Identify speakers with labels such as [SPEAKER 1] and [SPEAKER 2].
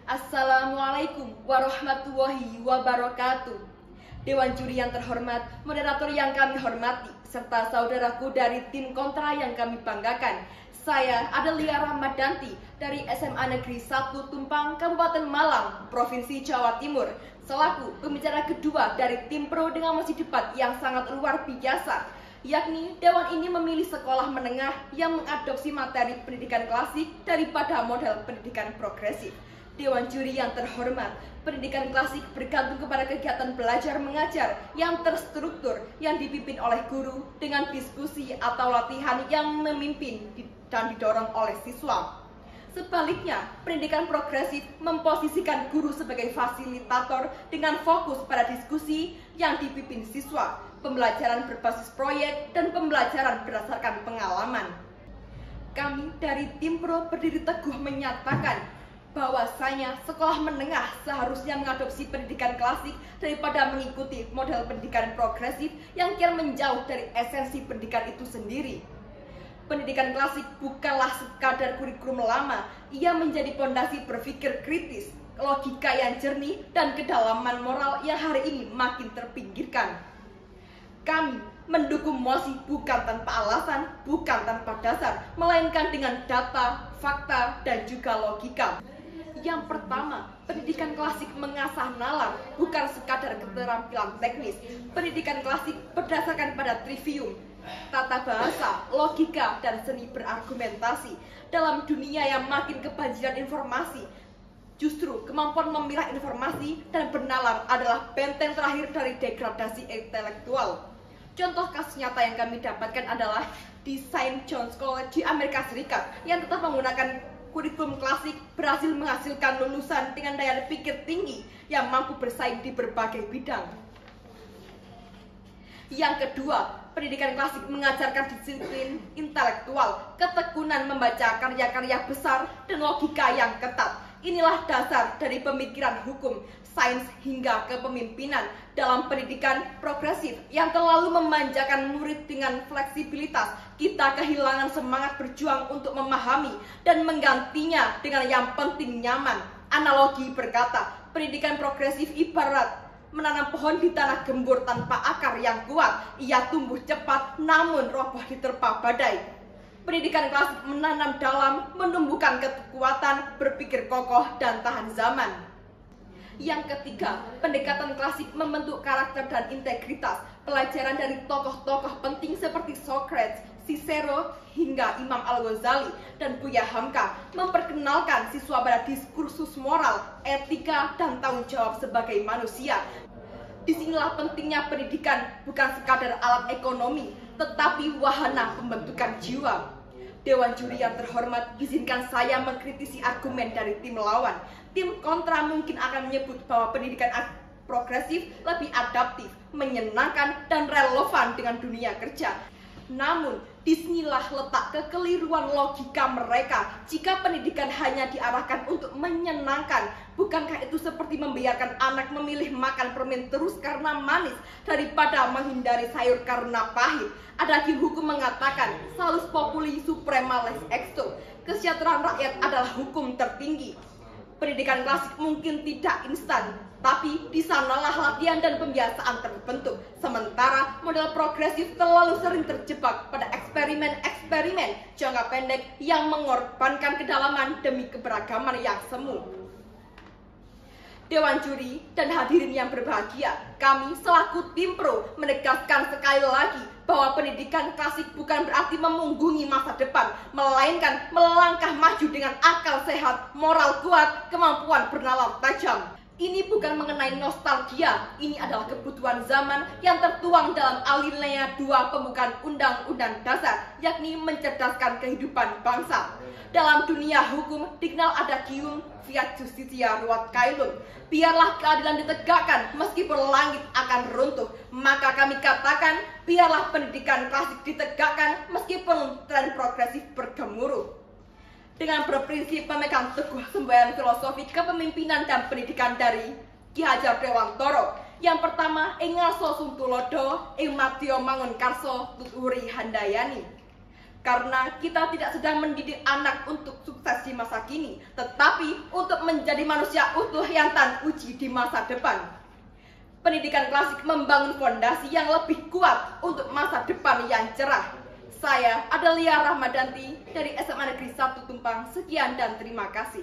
[SPEAKER 1] Assalamualaikum warahmatullahi wabarakatuh. Dewan juri yang terhormat, moderator yang kami hormati, serta saudaraku dari tim kontra yang kami banggakan. Saya Adelia Rahmadanti dari SMA Negeri 1 Tumpang, Kabupaten Malang, Provinsi Jawa Timur, selaku pembicara kedua dari tim pro dengan mosi debat yang sangat luar biasa, yakni Dewan ini memilih sekolah menengah yang mengadopsi materi pendidikan klasik daripada model pendidikan progresif. Dewan juri yang terhormat, pendidikan klasik bergantung kepada kegiatan belajar mengajar yang terstruktur yang dipimpin oleh guru dengan diskusi atau latihan yang memimpin dan didorong oleh siswa. Sebaliknya, pendidikan progresif memposisikan guru sebagai fasilitator dengan fokus pada diskusi yang dipimpin siswa, pembelajaran berbasis proyek, dan pembelajaran berdasarkan pengalaman. Kami dari tim pro berdiri teguh menyatakan bahwasanya sekolah menengah seharusnya mengadopsi pendidikan klasik daripada mengikuti model pendidikan progresif yang kian menjauh dari esensi pendidikan itu sendiri. Pendidikan klasik bukanlah sekadar kurikulum lama, ia menjadi pondasi berpikir kritis, logika yang jernih, dan kedalaman moral yang hari ini makin terpinggirkan. Kami mendukung mosi bukan tanpa alasan, bukan tanpa dasar, melainkan dengan data, fakta, dan juga logika. Yang pertama, pendidikan klasik mengasah nalar, bukan sekadar keterampilan teknis. Pendidikan klasik berdasarkan pada trivium, tata bahasa, logika, dan seni berargumentasi. Dalam dunia yang makin kebanjiran informasi, justru kemampuan memilah informasi dan bernalar adalah benteng terakhir dari degradasi intelektual. Contoh kasus nyata yang kami dapatkan adalah di St. John's College di Amerika Serikat yang tetap menggunakan kurikulum klasik berhasil menghasilkan lulusan dengan daya pikir tinggi yang mampu bersaing di berbagai bidang. Yang kedua, pendidikan klasik mengajarkan disiplin intelektual, ketekunan membaca karya-karya besar, dan logika yang ketat. Inilah dasar dari pemikiran hukum, sains, hingga kepemimpinan dalam pendidikan progresif yang terlalu memanjakan murid dengan fleksibilitas. Kita kehilangan semangat berjuang untuk memahami dan menggantinya dengan yang penting nyaman. Analogi berkata, pendidikan progresif ibarat menanam pohon di tanah gembur tanpa akar yang kuat. Ia tumbuh cepat namun roboh diterpa badai. Pendidikan klasik menanam dalam, menumbuhkan kekuatan, berpikir kokoh, dan tahan zaman. Yang ketiga, pendekatan klasik membentuk karakter dan integritas. Pelajaran dari tokoh-tokoh penting seperti Socrates, Cicero, hingga Imam Al-Ghazali dan Buya Hamka memperkenalkan siswa pada diskursus moral, etika, dan tanggung jawab sebagai manusia. Disinilah pentingnya pendidikan bukan sekadar alat ekonomi, tetapi wahana pembentukan jiwa. Dewan juri yang terhormat, izinkan saya mengkritisi argumen dari tim lawan. Tim kontra mungkin akan menyebut bahwa pendidikan progresif lebih adaptif, menyenangkan, dan relevan dengan dunia kerja. Namun, disinilah letak kekeliruan logika mereka. Jika pendidikan hanya diarahkan untuk menyenangkan, bukankah itu seperti membiarkan anak memilih makan permen terus karena manis daripada menghindari sayur karena pahit? Ada di hukum mengatakan, salus populi suprema lex exto, kesejahteraan rakyat adalah hukum tertinggi. Pendidikan klasik mungkin tidak instan, tapi di sanalah latihan dan pembiasaan terbentuk. Sementara model progresif terlalu sering terjebak pada eksperimen-eksperimen jangka pendek yang mengorbankan kedalaman demi keberagaman yang semu. Dewan juri dan hadirin yang berbahagia, kami selaku tim pro menegaskan sekali lagi bahwa pendidikan klasik bukan berarti memunggungi masa depan, melainkan melangkah maju dengan akal sehat, moral kuat, kemampuan bernalar tajam. Ini bukan mengenai nostalgia, ini adalah kebutuhan zaman yang tertuang dalam alinea 2 pembukaan Undang-Undang Dasar, yakni mencerdaskan kehidupan bangsa. Dalam dunia hukum dikenal ada gium fiat justitia ruat caelum. Biarlah keadilan ditegakkan meskipun langit akan runtuh. Maka kami katakan, biarlah pendidikan klasik ditegakkan meskipun tren progresif bergemuruh. Dengan berprinsip memegang teguh semboyan filosofi kepemimpinan dan pendidikan dari Ki Hajar Dewantoro. Yang pertama, ing ngaso sung tulodo, ing madya mangun karso tuturi handayani. Karena kita tidak sedang mendidik anak untuk sukses di masa kini, tetapi untuk menjadi manusia utuh yang tan uji di masa depan. Pendidikan klasik membangun fondasi yang lebih kuat untuk masa depan yang cerah. Saya Adalia Rahmadanti dari SMA Negeri 1 Tumpang. Sekian dan terima kasih.